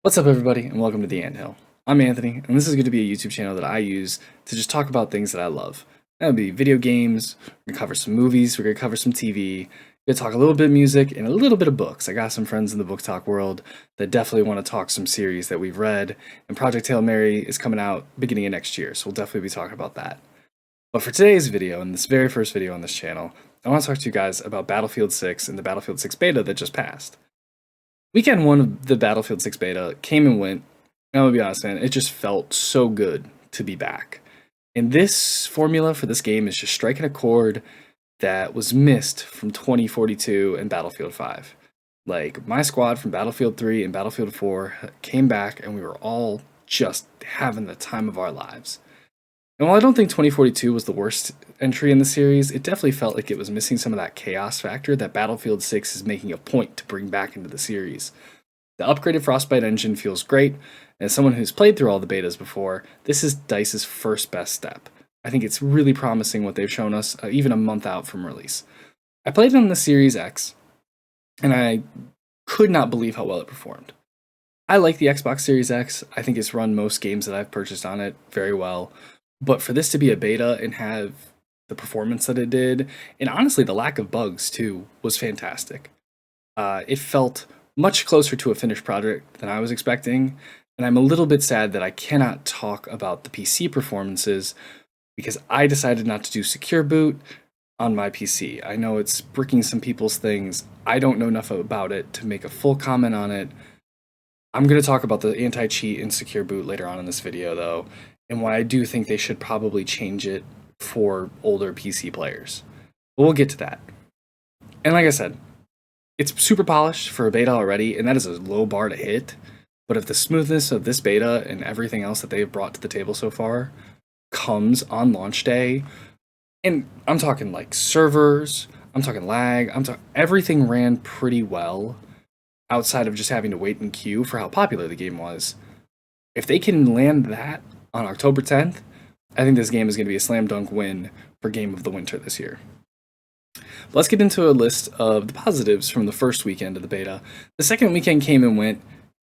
What's up, everybody, and welcome to The Anthill. I'm Anthony, and this is going to be a YouTube channel that I use to just talk about things that I love. That would be video games, we're going to cover some movies, we're going to cover some TV, we're going to talk a little bit of music, and a little bit of books. I got some friends in the book talk world that definitely want to talk some series that we've read, and Project Hail Mary is coming out beginning of next year, so we'll definitely be talking about that. But for today's video, and this very first video on this channel, I want to talk to you guys about Battlefield 6 and the Battlefield 6 beta that just passed. Weekend 1 of the Battlefield 6 beta came and went, and I'm gonna be honest, man, it just felt so good to be back. And this formula for this game is just striking a chord that was missed from 2042 and Battlefield 5. Like, my squad from Battlefield 3 and Battlefield 4 came back, and we were all just having the time of our lives. And while I don't think 2042 was the worst entry in the series, it definitely felt like it was missing some of that chaos factor that Battlefield 6 is making a point to bring back into the series. The upgraded Frostbite engine feels great, and as someone who's played through all the betas before, this is DICE's first best step. I think it's really promising what they've shown us, even a month out from release. I played it on the Series X, and I could not believe how well it performed. I like the Xbox Series X. I think it's run most games that I've purchased on it very well. But for this to be a beta and have the performance that it did, and honestly the lack of bugs too, was fantastic. It felt much closer to a finished project than I was expecting, and I'm a little bit sad that I cannot talk about the PC performances because I decided not to do secure boot on my PC. I know it's bricking some people's things. I don't know enough about it to make a full comment on it. I'm going to talk about the anti-cheat and secure boot later on in this video though, and why I do think they should probably change it for older PC players. But we'll get to that. And like I said, it's super polished for a beta already, and that is a low bar to hit. But if the smoothness of this beta and everything else that they've brought to the table so far comes on launch day, and I'm talking like servers, I'm talking lag, everything ran pretty well outside of just having to wait in queue for how popular the game was. If they can land that on October 10th, I think this game is going to be a slam dunk win for Game of the Winter this year. But let's get into a list of the positives from the first weekend of the beta. The second weekend came and went,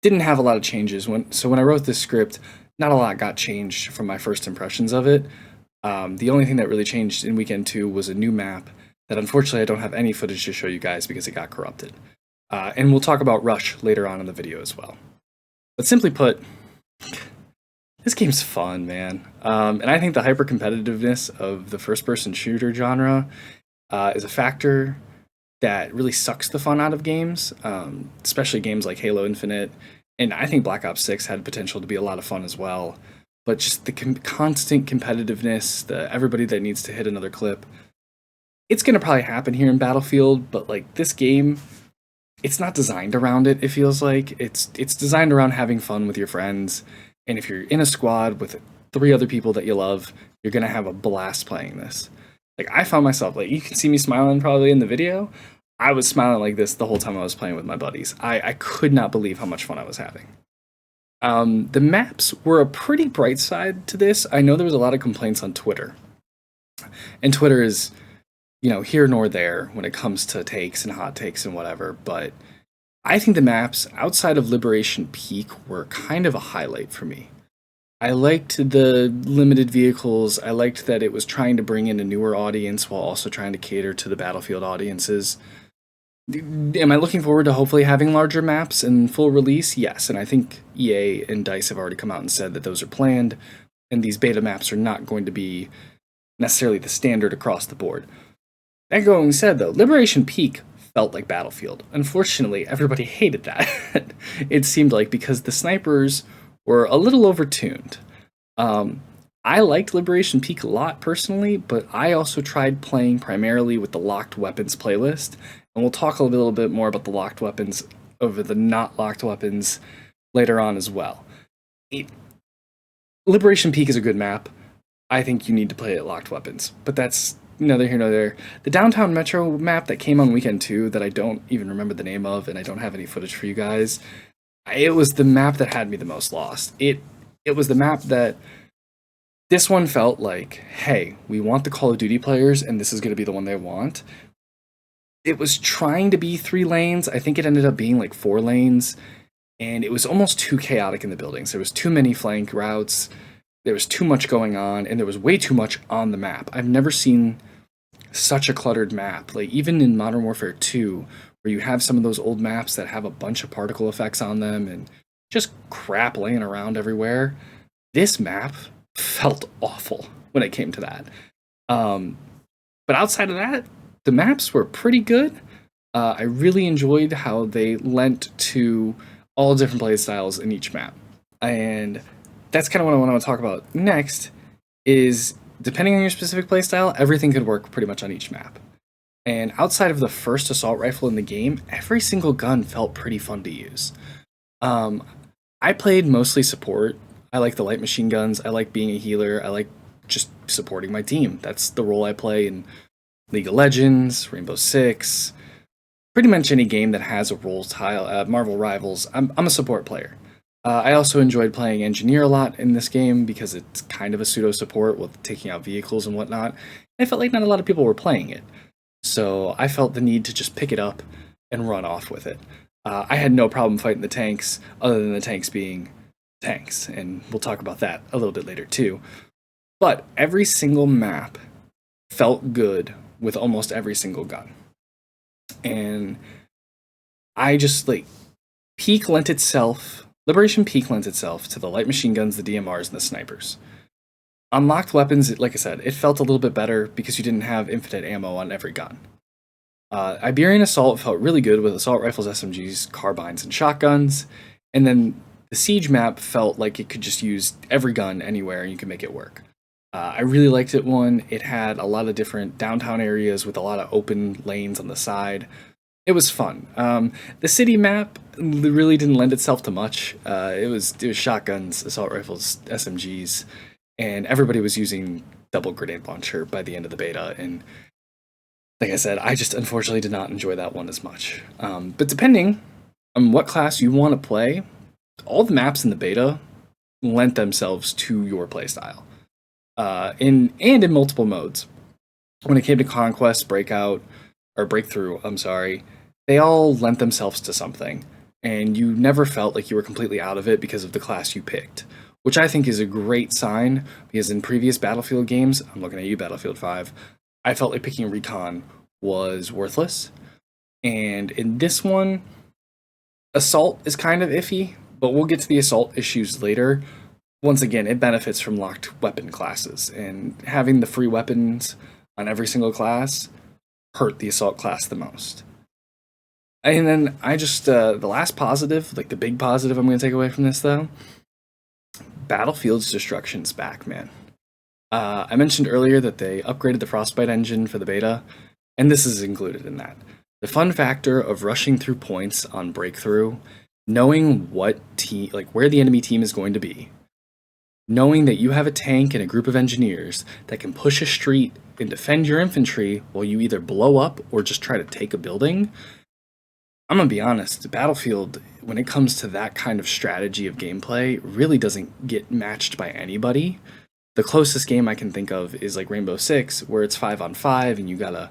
didn't have a lot of changes. So when I wrote this script, not a lot got changed from my first impressions of it. The only thing that really changed in weekend 2 was a new map that unfortunately I don't have any footage to show you guys because it got corrupted. And we'll talk about Rush later on in the video as well. But simply put, this game's fun, man. And I think the hyper-competitiveness of the first-person shooter genre is a factor that really sucks the fun out of games, especially games like Halo Infinite. And I think Black Ops 6 had potential to be a lot of fun as well. But just the constant competitiveness, everybody that needs to hit another clip, it's going to probably happen here in Battlefield, but like this game, it's not designed around it, it feels like. It's designed around having fun with your friends. And if you're in a squad with 3 other people that you love, you're going to have a blast playing this. Like, I found myself, like, you can see me smiling probably in the video. I was smiling like this the whole time I was playing with my buddies. I could not believe how much fun I was having. The maps were a pretty bright side to this. I know there was a lot of complaints on Twitter. And Twitter is, here nor there when it comes to takes and hot takes and whatever, but I think the maps outside of Liberation Peak were kind of a highlight for me. I liked the limited vehicles. I liked that it was trying to bring in a newer audience while also trying to cater to the Battlefield audiences. Am I looking forward to hopefully having larger maps in full release? Yes, and I think EA and DICE have already come out and said that those are planned, and these beta maps are not going to be necessarily the standard across the board. That going said, though, Liberation Peak felt like Battlefield. Unfortunately, everybody hated that. It seemed like because the snipers were a little overtuned. I liked Liberation Peak a lot personally, but I also tried playing primarily with the locked weapons playlist, and we'll talk a little bit more about the locked weapons over the not locked weapons later on as well. Liberation Peak is a good map. I think you need to play it locked weapons, but that's neither here nor there. The Downtown Metro map that came on weekend 2 that I don't even remember the name of and I don't have any footage for you guys, it was the map that had me the most lost. It was the map that this one felt like, hey, we want the Call of Duty players and this is going to be the one they want. It was trying to be 3 lanes. I think it ended up being like 4 lanes. and it was almost too chaotic in the buildings. There was too many flank routes, there was too much going on, and there was way too much on the map. I've never seen such a cluttered map. Like, even in Modern Warfare 2, where you have some of those old maps that have a bunch of particle effects on them and just crap laying around everywhere, this map felt awful when it came to that. But outside of that, the maps were pretty good. I really enjoyed how they lent to all different play styles in each map. And that's kind of what I want to talk about next is, depending on your specific playstyle, everything could work pretty much on each map. And outside of the first assault rifle in the game, every single gun felt pretty fun to use. I played mostly support. I like the light machine guns. I like being a healer. I like just supporting my team. That's the role I play in League of Legends, Rainbow Six, pretty much any game that has a role tile. Marvel Rivals, I'm a support player. I also enjoyed playing Engineer a lot in this game because it's kind of a pseudo support with taking out vehicles and whatnot. I felt like not a lot of people were playing it, so I felt the need to just pick it up and run off with it. I had no problem fighting the tanks, other than the tanks being tanks, and we'll talk about that a little bit later too. But every single map felt good with almost every single gun. And I just, like, Liberation Peak lent itself to the light machine guns, the DMRs, and the snipers. Unlocked weapons, like I said, it felt a little bit better because you didn't have infinite ammo on every gun. Iberian Assault felt really good with assault rifles, SMGs, carbines, and shotguns. And then the Siege map felt like it could just use every gun anywhere and you could make it work. I really liked it one. It had a lot of different downtown areas with a lot of open lanes on the side. It was fun. The city map really didn't lend itself to much. It was shotguns, assault rifles, SMGs, and everybody was using double grenade launcher by the end of the beta. And like I said, I just unfortunately did not enjoy that one as much. But depending on what class you want to play, all the maps in the beta lent themselves to your playstyle. In multiple modes. When it came to Conquest, Breakout, or Breakthrough, they all lent themselves to something, and you never felt like you were completely out of it because of the class you picked, which I think is a great sign, because in previous Battlefield games, I'm looking at you, Battlefield 5, I felt like picking Recon was worthless, and in this one, Assault is kind of iffy, but we'll get to the Assault issues later. Once again, it benefits from locked weapon classes, and having the free weapons on every single class hurt the Assault class the most. And then the last positive, like the big positive I'm going to take away from this though, Battlefield's destruction's back, man. I mentioned earlier that they upgraded the Frostbite engine for the beta, and this is included in that. The fun factor of rushing through points on Breakthrough, knowing where the enemy team is going to be, knowing that you have a tank and a group of engineers that can push a street and defend your infantry while you either blow up or just try to take a building. I'm gonna be honest, Battlefield, when it comes to that kind of strategy of gameplay, really doesn't get matched by anybody. The closest game I can think of is like Rainbow Six, where it's 5-on-5 and you gotta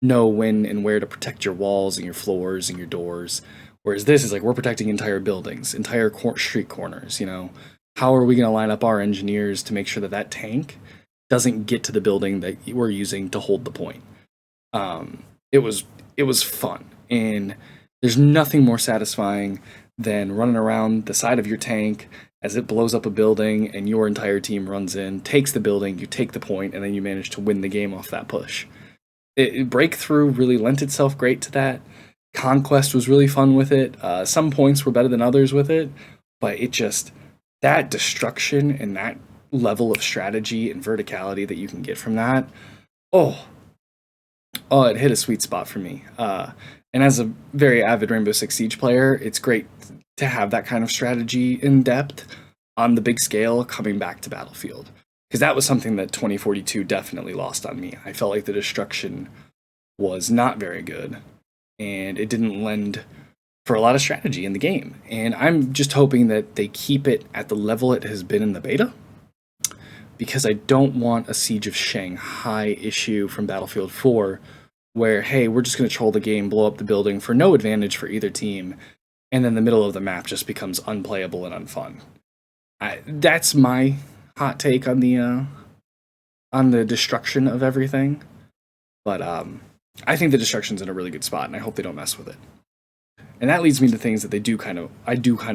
know when and where to protect your walls and your floors and your doors. Whereas this is like, we're protecting entire buildings, entire street corners, you know? How are we going to line up our engineers to make sure that that tank doesn't get to the building that we're using to hold the point? It was fun, and there's nothing more satisfying than running around the side of your tank as it blows up a building and your entire team runs in, takes the building, you take the point, and then you manage to win the game off that push. Breakthrough really lent itself great to that. Conquest was really fun with it. Some points were better than others with it, but that destruction and that level of strategy and verticality that you can get from that, it hit a sweet spot for me. And as a very avid Rainbow Six Siege player, it's great to have that kind of strategy in depth on the big scale coming back to Battlefield. Because that was something that 2042 definitely lost on me. I felt like the destruction was not very good, and it didn't lend for a lot of strategy in the game. And I'm just hoping that they keep it at the level it has been in the beta, because I don't want a Siege of Shanghai issue from Battlefield 4 where, hey, we're just going to troll the game, blow up the building for no advantage for either team, and then the middle of the map just becomes unplayable and unfun. That's my hot take on the destruction of everything. But I think the destruction's in a really good spot, and I hope they don't mess with it. And that leads me to things that I do kind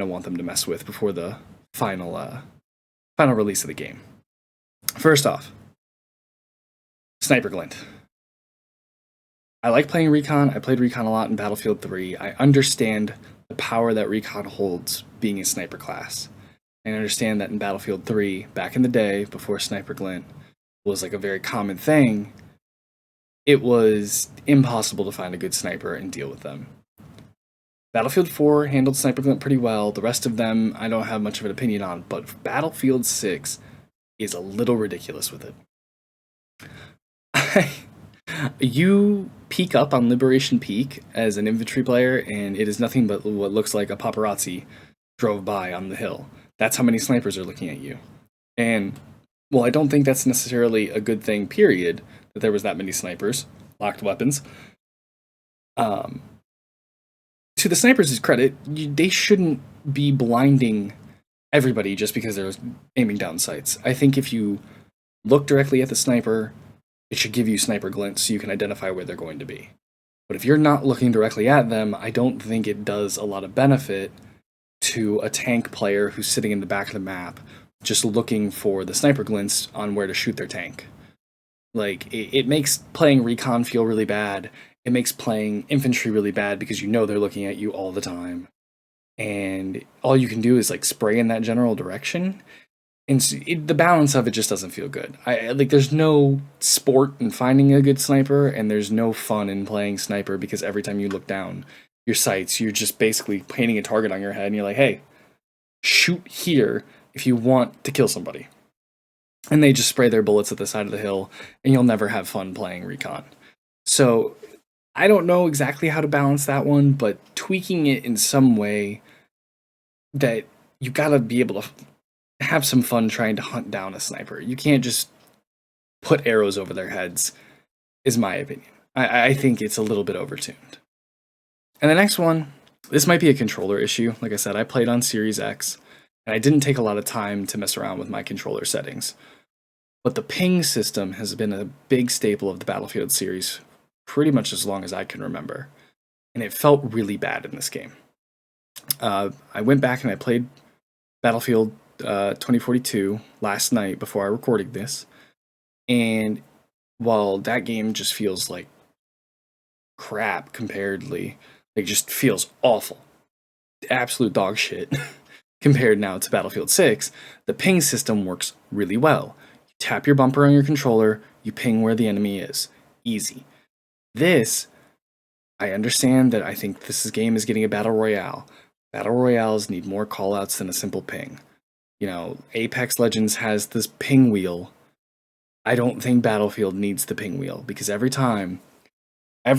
of want them to mess with before the final release of the game. First off, Sniper Glint. I like playing Recon. I played Recon a lot in Battlefield 3. I understand the power that Recon holds being a sniper class. And I understand that in Battlefield 3, back in the day, before Sniper Glint was like a very common thing, it was impossible to find a good sniper and deal with them. Battlefield 4 handled Sniper Glint pretty well. The rest of them, I don't have much of an opinion on, but Battlefield 6 is a little ridiculous with it. You peek up on Liberation Peak as an infantry player, and it is nothing but what looks like a paparazzi drove by on the hill. That's how many snipers are looking at you. And, well, I don't think that's necessarily a good thing, period, that there was that many snipers, locked weapons. To the snipers' credit, they shouldn't be blinding everybody just because they're aiming down sights. I think if you look directly at the sniper, it should give you Sniper Glint so you can identify where they're going to be. But if you're not looking directly at them, I don't think it does a lot of benefit to a tank player who's sitting in the back of the map just looking for the Sniper Glints on where to shoot their tank. Like, it makes playing Recon feel really bad. It makes playing infantry really bad because you know they're looking at you all the time. And all you can do is like spray in that general direction. And the balance of it just doesn't feel good. There's no sport in finding a good sniper, and there's no fun in playing sniper because every time you look down your sights, you're just basically painting a target on your head, and you're like, hey, shoot here if you want to kill somebody. And they just spray their bullets at the side of the hill, and you'll never have fun playing Recon. So I don't know exactly how to balance that one, but tweaking it in some way that you gotta be able to have some fun trying to hunt down a sniper. You can't just put arrows over their heads, is my opinion. I think it's a little bit overtuned. And the next one, this might be a controller issue. Like I said, I played on Series X, and I didn't take a lot of time to mess around with my controller settings. But the ping system has been a big staple of the Battlefield series pretty much as long as I can remember. And it felt really bad in this game. I went back and I played Battlefield 2042 last night before I recorded this, and while that game just feels like crap comparatively, it just feels awful, absolute dog shit compared now to Battlefield 6, the ping system works really well. You tap your bumper on your controller, you ping where the enemy is. Easy. This, I understand that I think this game is getting a Battle Royale. Battle Royales need more callouts than a simple ping. You know, Apex Legends has this ping wheel. I don't think Battlefield needs the ping wheel, because every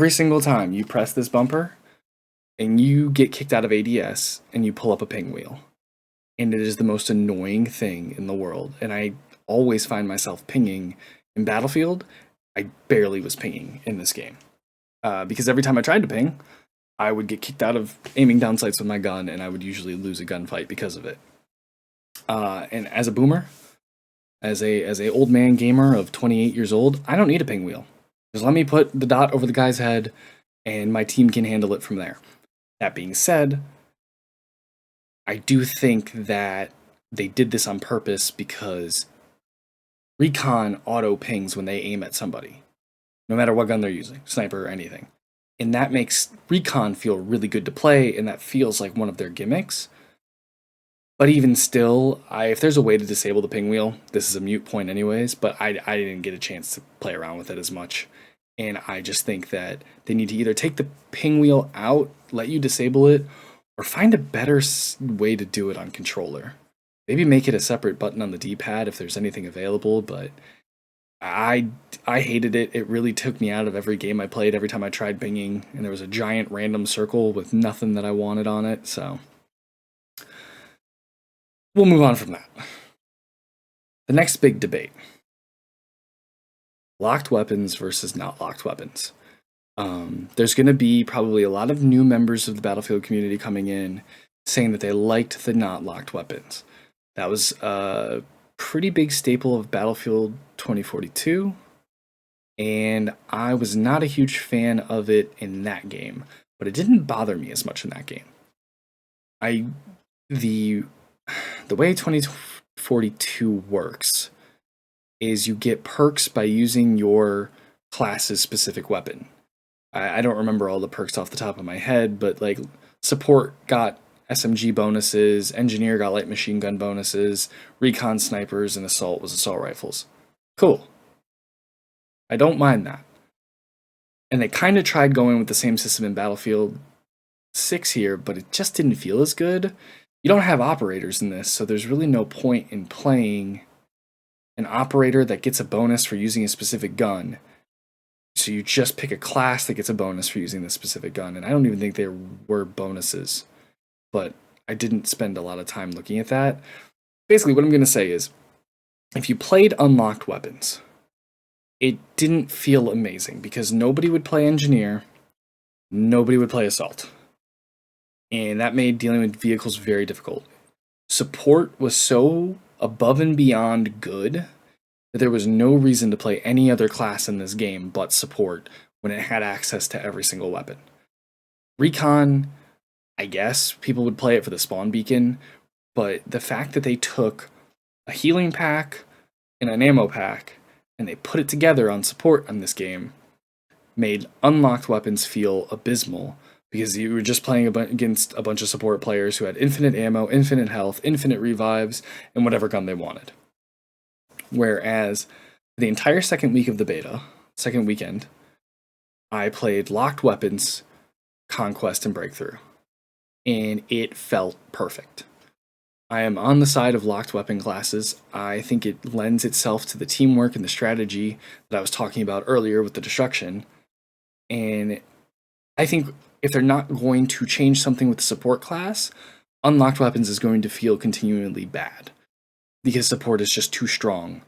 single time you press this bumper and you get kicked out of ADS and you pull up a ping wheel. And it is the most annoying thing in the world. And I always find myself pinging in Battlefield. I barely was pinging in this game. Because every time I tried to ping, I would get kicked out of aiming down sights with my gun, and I would usually lose a gunfight because of it. And as a boomer, as a old man gamer of 28 years old, I don't need a ping wheel. Just let me put the dot over the guy's head, and my team can handle it from there. That being said, I do think that they did this on purpose because Recon auto pings when they aim at somebody, no matter what gun they're using, sniper or anything. And that makes Recon feel really good to play, and that feels like one of their gimmicks. But even still, if there's a way to disable the ping wheel, this is a moot point anyways, but I didn't get a chance to play around with it as much. And I just think that they need to either take the ping wheel out, let you disable it, or find a better way to do it on controller. Maybe make it a separate button on the D-pad if there's anything available, but I hated it. It really took me out of every game I played every time I tried pinging, and there was a giant random circle with nothing that I wanted on it, so we'll move on from that. The next big debate. Locked weapons versus not locked weapons. There's going to be probably a lot of new members of the Battlefield community coming in saying that they liked the not locked weapons. That was a pretty big staple of Battlefield 2042, and I was not a huge fan of it in that game, but it didn't bother me as much in that game. I the the way 2042 works is you get perks by using your class's specific weapon. I don't remember all the perks off the top of my head, but like support got SMG bonuses, engineer got light machine gun bonuses, recon snipers, and assault was assault rifles. Cool. I don't mind that. And they kind of tried going with the same system in Battlefield 6 here, but it just didn't feel as good. You don't have operators in this, so there's really no point in playing an operator that gets a bonus for using a specific gun. So you just pick a class that gets a bonus for using this specific gun, and I don't even think there were bonuses, but I didn't spend a lot of time looking at that. Basically, what I'm going to say is, if you played unlocked weapons, it didn't feel amazing because nobody would play engineer, nobody would play assault, and that made dealing with vehicles very difficult. Support was so above and beyond good that there was no reason to play any other class in this game but support when it had access to every single weapon. Recon, I guess people would play it for the spawn beacon, but the fact that they took a healing pack and an ammo pack and they put it together on support on this game made unlocked weapons feel abysmal because you were just playing against a bunch of support players who had infinite ammo, infinite health, infinite revives, and whatever gun they wanted. Whereas the entire second week of the beta, second weekend, I played locked weapons, conquest, and breakthrough, and it felt perfect. I am on the side of locked weapon classes. I think it lends itself to the teamwork and the strategy that I was talking about earlier with the destruction. And I think if they're not going to change something with the support class, unlocked weapons is going to feel continually bad because support is just too strong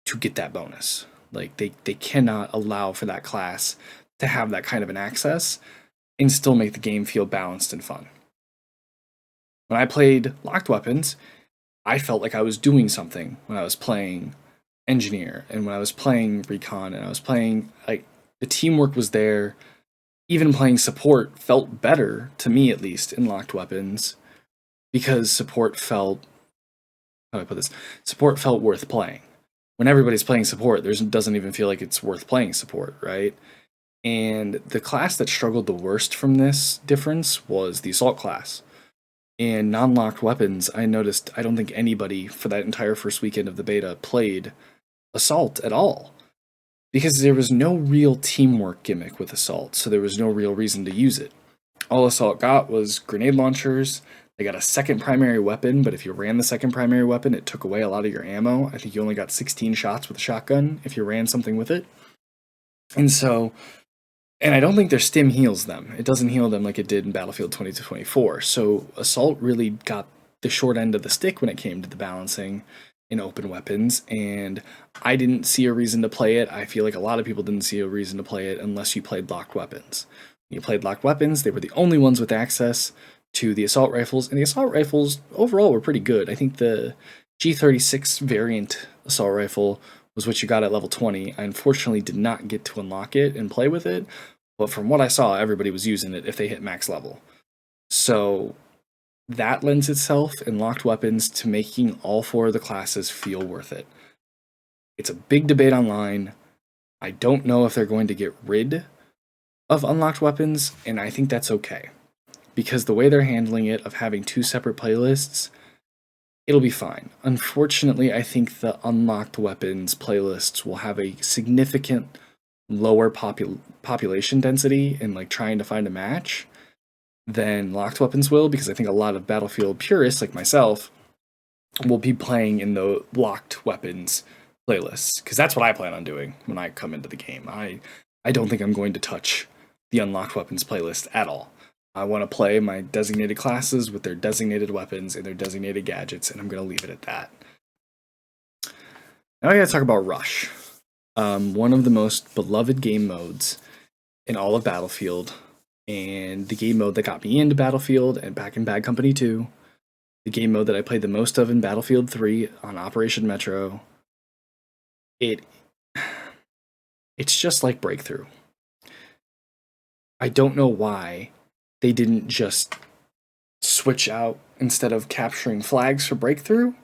to get that bonus. Like they cannot allow for that class to have that kind of an access and still make the game feel balanced and fun. When I played locked weapons, I felt like I was doing something when I was playing engineer and when I was playing recon and I was playing, like, the teamwork was there. Even playing support felt better, to me at least, in locked weapons because support felt, how do I put this? Support felt worth playing. When everybody's playing support, there doesn't even feel like it's worth playing support, right? And the class that struggled the worst from this difference was the assault class. In non-locked weapons, I noticed I don't think anybody for that entire first weekend of the beta played assault at all. Because there was no real teamwork gimmick with assault, so there was no real reason to use it. All assault got was grenade launchers. They got a second primary weapon, but if you ran the second primary weapon, it took away a lot of your ammo. I think you only got 16 shots with a shotgun if you ran something with it. And I don't think their stim heals them. It doesn't heal them like it did in Battlefield 2024. So assault really got the short end of the stick when it came to the balancing in open weapons, and I didn't see a reason to play it. I feel like a lot of people didn't see a reason to play it unless you played locked weapons. When you played locked weapons, they were the only ones with access to the assault rifles, and the assault rifles overall were pretty good. I think the G36 variant assault rifle was what you got at level 20. I unfortunately did not get to unlock it and play with it, but from what I saw, everybody was using it if they hit max level. So that lends itself in locked weapons to making all four of the classes feel worth it. It's a big debate online. I don't know if they're going to get rid of unlocked weapons, and I think that's okay. Because the way they're handling it, of having two separate playlists, it'll be fine. Unfortunately, I think the unlocked weapons playlists will have a significant lower population density in like trying to find a match than locked weapons will, because I think a lot of Battlefield purists like myself will be playing in the locked weapons playlists, because that's what I plan on doing when I come into the game. I don't think I'm going to touch the unlocked weapons playlist at all. I want to play my designated classes with their designated weapons and their designated gadgets, and I'm going to leave it at that. Now I gotta talk about Rush. One of the most beloved game modes in all of Battlefield, and the game mode that got me into Battlefield and back in Bad Company 2, the game mode that I played the most of in Battlefield 3 on Operation Metro. It's just like Breakthrough. I don't know why they didn't just switch out, instead of capturing flags for Breakthrough,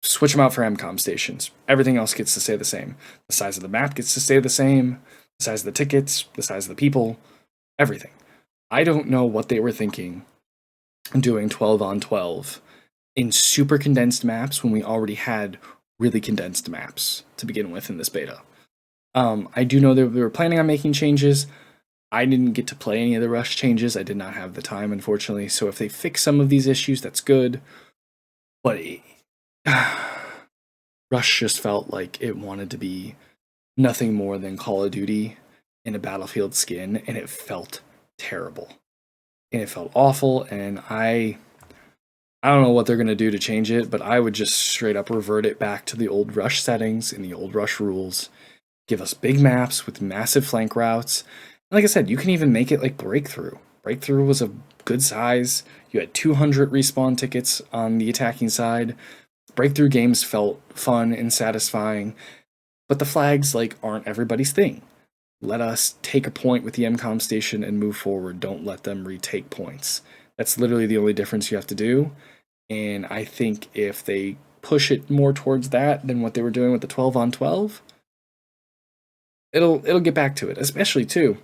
switch them out for MCOM stations. Everything else gets to stay the same. The size of the map gets to stay the same, the size of the tickets, the size of the people, everything. I don't know what they were thinking doing 12 on 12 in super condensed maps when we already had really condensed maps to begin with in this beta. I do know that we were planning on making changes. I didn't get to play any of the Rush changes. I did not have the time, unfortunately. So if they fix some of these issues, that's good. But Rush just felt like it wanted to be nothing more than Call of Duty in a Battlefield skin, and it felt terrible. And it felt awful, and I don't know what they're going to do to change it, but I would just straight up revert it back to the old Rush settings and the old Rush rules. Give us big maps with massive flank routes. Like I said, you can even make it like Breakthrough. Breakthrough was a good size. You had 200 respawn tickets on the attacking side. Breakthrough games felt fun and satisfying, but the flags aren't everybody's thing. Let us take a point with the MCOM station and move forward. Don't let them retake points. That's literally the only difference you have to do. And I think if they push it more towards that than what they were doing with the 12 on 12, it'll get back to it. Especially too,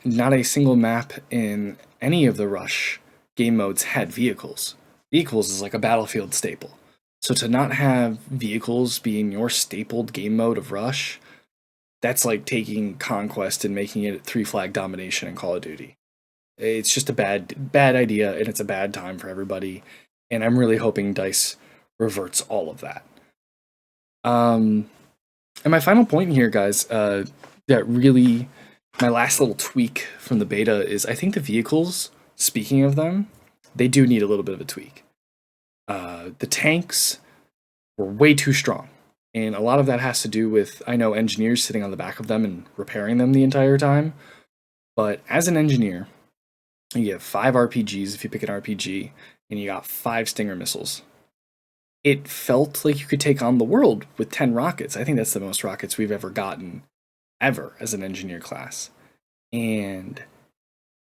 not a single map in any of the Rush game modes had vehicles. Vehicles is like a Battlefield staple. So to not have vehicles being your stapled game mode of Rush, that's like taking Conquest and making it 3 flag domination in Call of Duty. It's just a bad idea, and it's a bad time for everybody. And I'm really hoping DICE reverts all of that. And my final point here, guys, that really, my last little tweak from the beta is I think the vehicles, speaking of them, they do need a little bit of a tweak. The tanks were way too strong. And a lot of that has to do with, I know, engineers sitting on the back of them and repairing them the entire time. But as an engineer, you have 5 RPGs if you pick an RPG, and you got 5 Stinger missiles. It felt like you could take on the world with 10 rockets. I think that's the most rockets we've ever gotten, ever, as an engineer class. And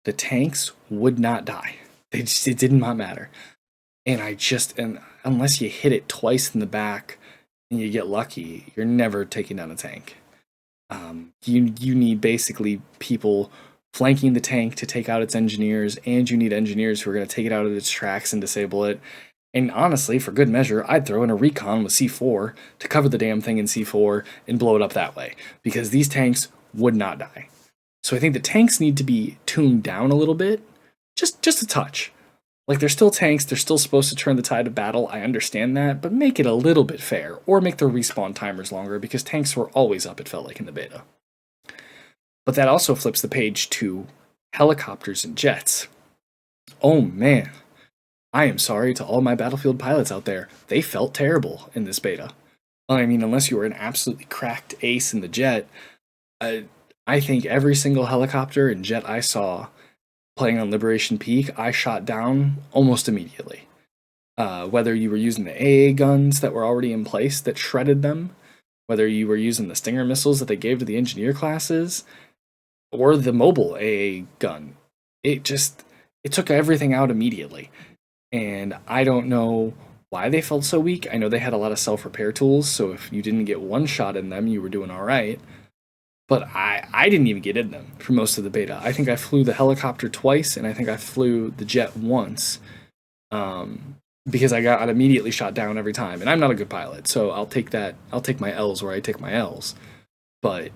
the tanks would not die. It did not matter. And unless you hit it twice in the back and you get lucky, you're never taking down a tank. You need basically people flanking the tank to take out its engineers, and you need engineers who are going to take it out of its tracks and disable it. And honestly, for good measure, I'd throw in a recon with C4 to cover the damn thing in C4 and blow it up that way, because these tanks would not die. So I think the tanks need to be tuned down a little bit, just a touch. Like, they're still tanks, they're still supposed to turn the tide of battle, I understand that, but make it a little bit fair, or make their respawn timers longer, because tanks were always up, it felt like, in the beta. But that also flips the page to helicopters and jets. Oh man, I am sorry to all my Battlefield pilots out there. They felt terrible in this beta. I mean, unless you were an absolutely cracked ace in the jet, I think every single helicopter and jet I saw playing on Liberation Peak, I shot down almost immediately. Whether you were using the AA guns that were already in place that shredded them, whether you were using the Stinger missiles that they gave to the engineer classes, or the mobile AA gun, it took everything out immediately. And I don't know why they felt so weak. I know they had a lot of self-repair tools, so if you didn't get one shot in them, you were doing all right. But I didn't even get in them for most of the beta. I think I flew the helicopter twice, and I think I flew the jet once, because I got immediately shot down every time. And I'm not a good pilot, so I'll take that. I'll take my L's where I take my L's. But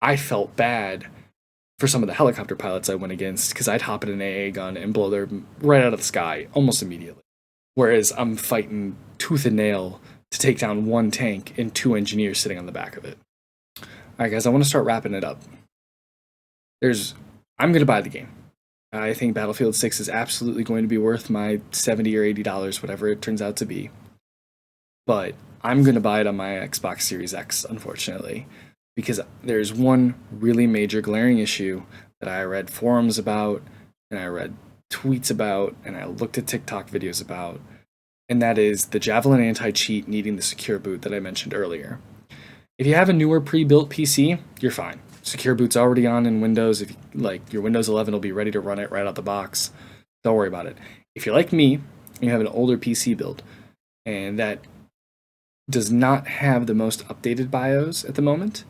I felt bad for some of the helicopter pilots I went against, because I'd hop in an AA gun and blow them right out of the sky almost immediately. Whereas I'm fighting tooth and nail to take down one tank and 2 engineers sitting on the back of it. Alright guys, I want to start wrapping it up. I'm going to buy the game. I think Battlefield 6 is absolutely going to be worth my $70 or $80, whatever it turns out to be. But I'm going to buy it on my Xbox Series X, unfortunately, because there's one really major glaring issue that I read forums about, and I read tweets about, and I looked at TikTok videos about, and that is the Javelin anti-cheat needing the secure boot that I mentioned earlier. If you have a newer pre-built PC, you're fine. Secure boot's already on in Windows. If your Windows 11 will be ready to run it right out the box. Don't worry about it. If you're like me, and you have an older PC build, and that does not have the most updated BIOS at the moment,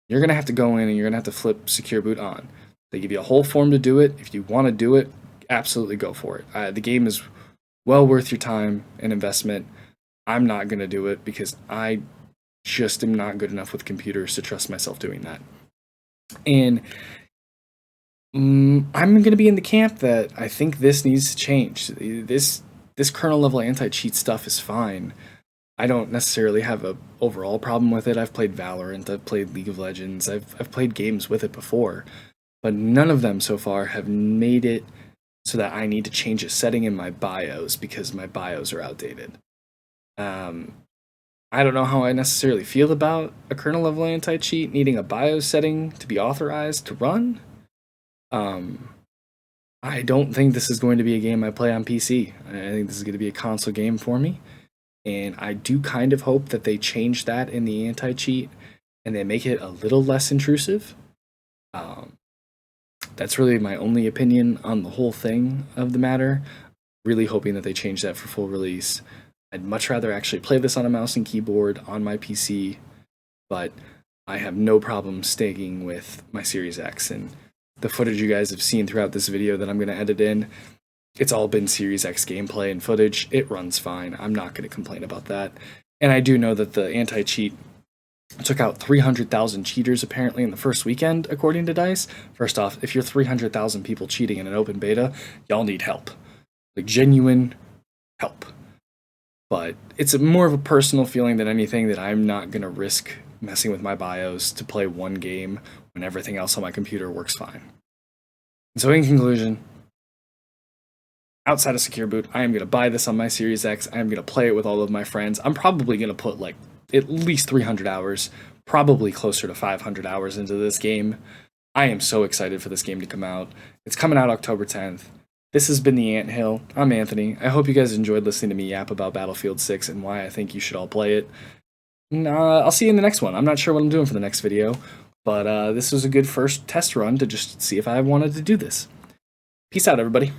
you're going to have to go in and you're going to have to flip secure boot on. They give you a whole form to do it. If you want to do it, absolutely go for it. The game is well worth your time and investment. I'm not going to do it because I just am not good enough with computers to trust myself doing that. And I'm going to be in the camp that I think this needs to change. This kernel level anti-cheat stuff is fine. I don't necessarily have a overall problem with it. I've played Valorant, I've played League of Legends, I've played games with it before, but none of them so far have made it so that I need to change a setting in my BIOS because my BIOS are outdated. I don't know how I necessarily feel about a kernel level anti-cheat needing a BIOS setting to be authorized to run. I don't think this is going to be a game I play on PC. I think this is going to be a console game for me. And I do kind of hope that they change that in the anti-cheat and they make it a little less intrusive. That's really my only opinion on the whole thing of the matter. Really hoping that they change that for full release. I'd much rather actually play this on a mouse and keyboard on my PC, but I have no problem sticking with my Series X. And the footage you guys have seen throughout this video that I'm going to edit in, it's all been Series X gameplay and footage. It runs fine. I'm not going to complain about that. And I do know that the anti-cheat took out 300,000 cheaters apparently in the first weekend, according to DICE. First off, if you're 300,000 people cheating in an open beta, y'all need help. Like, genuine help. But it's more of a personal feeling than anything that I'm not going to risk messing with my BIOS to play one game when everything else on my computer works fine. And so in conclusion, outside of secure boot, I am going to buy this on my Series X. I am going to play it with all of my friends. I'm probably going to put like at least 300 hours, probably closer to 500 hours into this game. I am so excited for this game to come out. It's coming out October 10th. This has been The Anthill. I'm Anthony. I hope you guys enjoyed listening to me yap about Battlefield 6 and why I think you should all play it. And, I'll see you in the next one. I'm not sure what I'm doing for the next video, but this was a good first test run to just see if I wanted to do this. Peace out, everybody.